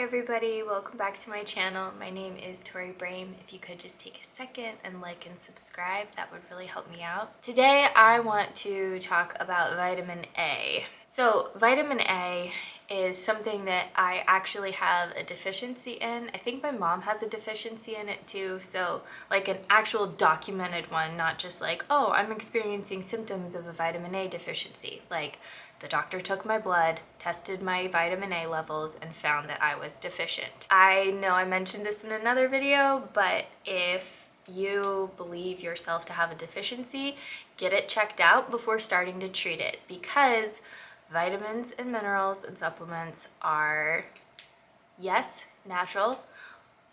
everybody, welcome back to my channel. My name is Tori Brame. If you could just take a second and like and subscribe, that would really help me out. Today I want to talk about vitamin A. So vitamin A is something that I actually have a deficiency in. I think my mom has a deficiency in it too, so like an actual documented one, not just like, oh, I'm experiencing symptoms of a vitamin A deficiency. Like the doctor took my blood, tested my vitamin A levels, and found that I was deficient. I know I mentioned this in another video, but if you believe yourself to have a deficiency, get it checked out before starting to treat it, because vitamins and minerals and supplements are, yes, natural,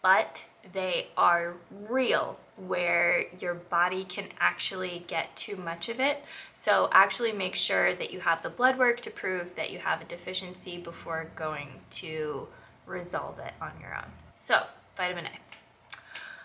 but they are real, where your body can actually get too much of it. So actually make sure that you have the blood work to prove that you have a deficiency before going to resolve it on your own. So, vitamin A.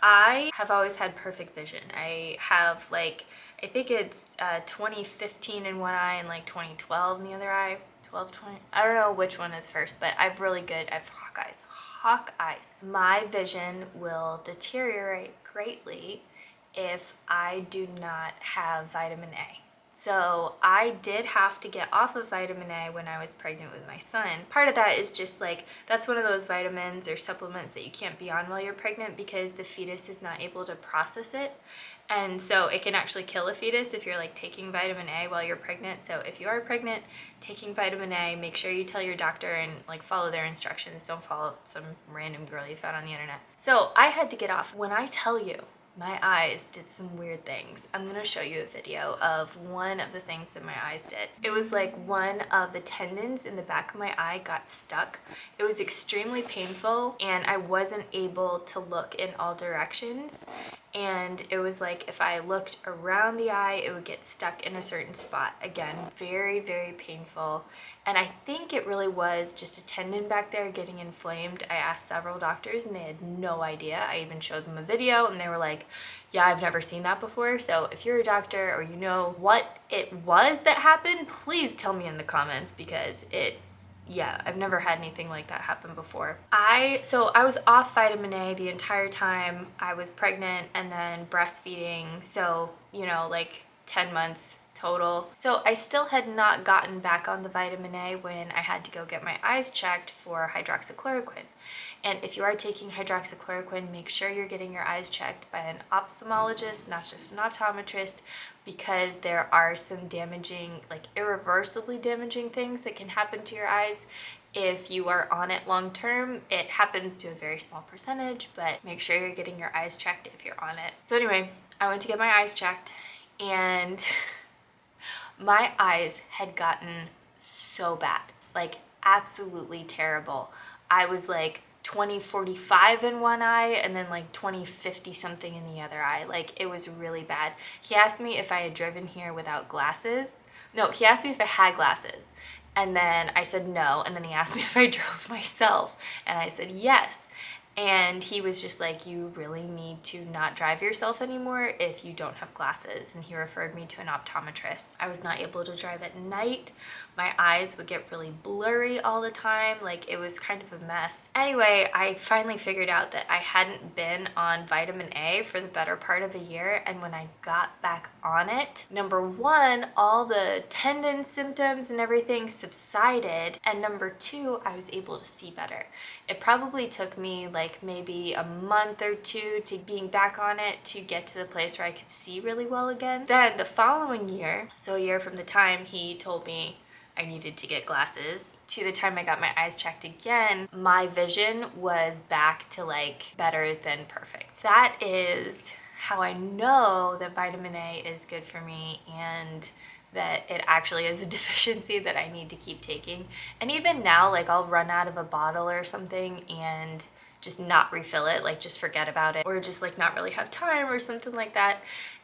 I have always had perfect vision. I have I think it's 2015 in one eye and like 2012 in the other eye. 12, 20, I don't know which one is first, but I have really good, I have hawk eyes. My vision will deteriorate greatly if I do not have vitamin A. So I did have to get off of vitamin A when I was pregnant with my son. Part of that is just like, that's one of those vitamins or supplements that you can't be on while you're pregnant because the fetus is not able to process it. And so it can actually kill a fetus if you're like taking vitamin A while you're pregnant. So if you are pregnant, taking vitamin A, make sure you tell your doctor and like follow their instructions. Don't follow some random girl you found on the internet. So I had to get off. When I tell you, my eyes did some weird things. I'm gonna show you a video of one of the things that my eyes did. It was like one of the tendons in the back of my eye got stuck. It was extremely painful and I wasn't able to look in all directions. And it was like if I looked around the eye, it would get stuck in a certain spot. Again, very, very painful. And I think it really was just a tendon back there getting inflamed. I asked several doctors and they had no idea. I even showed them a video and they were like, yeah, I've never seen that before. So if you're a doctor or you know what it was that happened, please tell me in the comments, because yeah, I've never had anything like that happen before. So I was off vitamin A the entire time I was pregnant and then breastfeeding. So, you know, like 10 months total. So I still had not gotten back on the vitamin A when I had to go get my eyes checked for hydroxychloroquine. And if you are taking hydroxychloroquine, make sure you're getting your eyes checked by an ophthalmologist, not just an optometrist, because there are some damaging, like irreversibly damaging things that can happen to your eyes if you are on it long term. It happens to a very small percentage, but make sure you're getting your eyes checked if you're on it. So anyway, I went to get my eyes checked and my eyes had gotten so bad, like absolutely terrible. I was like 20/45 in one eye and then like 20/50 something in the other eye. Like it was really bad. He asked me if I had driven here without glasses. No, he asked me if I had glasses. And then I said no. And then he asked me if I drove myself. And I said yes. And he was just like, you really need to not drive yourself anymore if you don't have glasses. And he referred me to an optometrist. I was not able to drive at night. My eyes would get really blurry all the time. Like it was kind of a mess. Anyway, I finally figured out that I hadn't been on vitamin A for the better part of a year. And when I got back on it, number one, all the tendon symptoms and everything subsided. And number two, I was able to see better. It probably took me like maybe a month or two to being back on it to get to the place where I could see really well again. Then the following year, so a year from the time he told me I needed to get glasses to the time I got my eyes checked again, my vision was back to like better than perfect. That is how I know that vitamin A is good for me and that it actually is a deficiency that I need to keep taking. And even now, like I'll run out of a bottle or something and just not refill it, like just forget about it, or just like not really have time or something like that.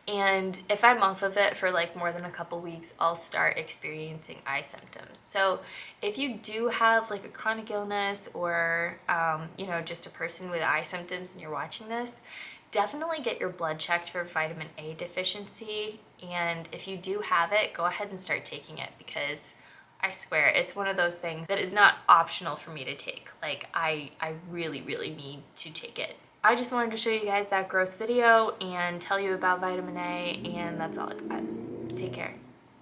And if I'm off of it for like more than a couple weeks, I'll start experiencing eye symptoms. So if you do have like a chronic illness or, you know, just a person with eye symptoms and you're watching this, definitely get your blood checked for vitamin A deficiency. And if you do have it, go ahead and start taking it, because I swear, it's one of those things that is not optional for me to take. Like, I really, really need to take it. I just wanted to show you guys that gross video and tell you about vitamin A, and that's all I've got. Take care.